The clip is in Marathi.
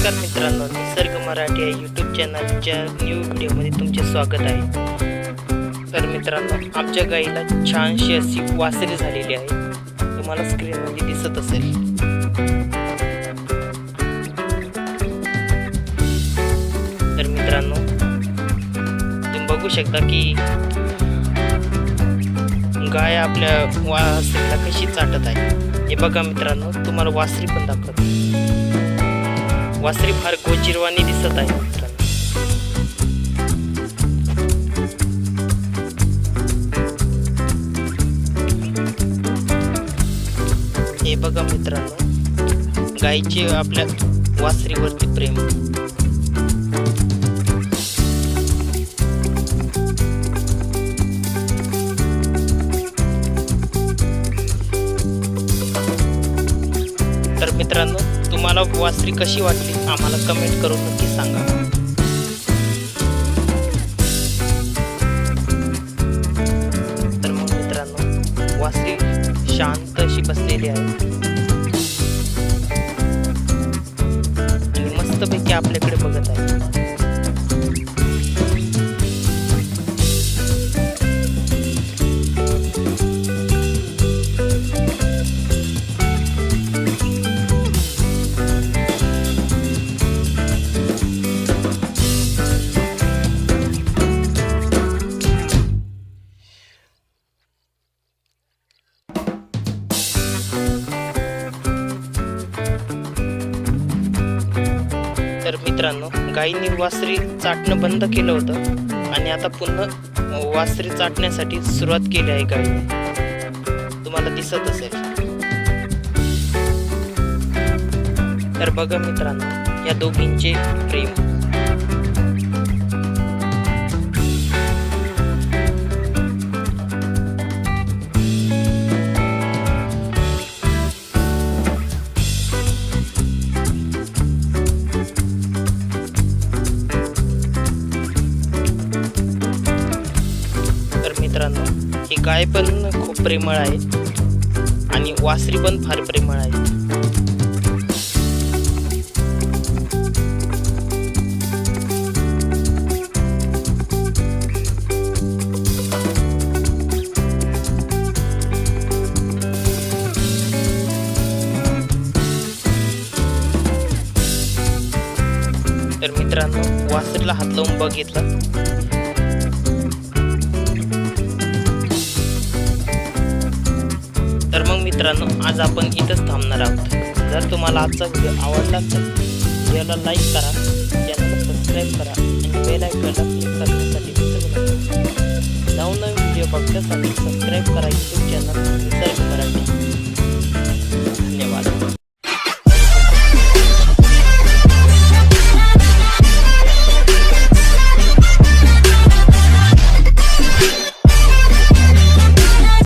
नमस्कार मित्रांनो, निसर्ग मराठी या यूट्यूब चॅनलच्या न्यू व्हिडिओमध्ये तुमचे स्वागत आहे। तर मित्रांनो, आमच्या गाईला छानशी अशी वासरी झालेली आहे, तुम्हाला स्क्रीनमध्ये दिसत असेल। तर मित्रांनो, तुम्ही बघू शकता की गाय आपल्या वासरीला कशी चाटत आहे। हे बघा मित्रांनो, तुम्हाला वासरी पण दाखवतो। वासरी फार गोचिरवाणी दिसत आहे मित्रांनो। हे बघा मित्रांनो, गायीचे आपल्या वासरीवरती प्रेम। तर मित्रांनो, तुम्हाला वासरी कशी वाटली आम्हाला कमेंट करून नक्की सांगा। तर मग मित्रांनो, वासरी शांत अशी बसलेली आहे आणि मस्तपैकी आपल्याकडे बघत आहे। तर मित्रांनो, गायीने वासरी चाटणं बंद केलं होतं आणि आता पुन्हा वासरी चाटण्यासाठी सुरुवात केली आहे गायीने, तुम्हाला दिसत असेल। तर बघा मित्रांनो, या दोघींचे प्रेम। मित्रांनो, ही गाय पण खूप प्रेमळ आहे आणि वासरी पण फार प्रेमळ आहे। तर मित्रांनो, वासरीला हात लावून बघितलं। तर मग मित्रांनो, आज आपण इथंच थांबणार आहोत। जर तुम्हाला आजचा व्हिडिओ आवडला तर व्हिडिओला लाईक करा, चॅनलला सबस्क्राईब करा आणि बेल आयकॉनला क्लिक करण्यासाठी विसरू नका। नवनवीन व्हिडिओ बघण्यासाठी सबस्क्राईब करा।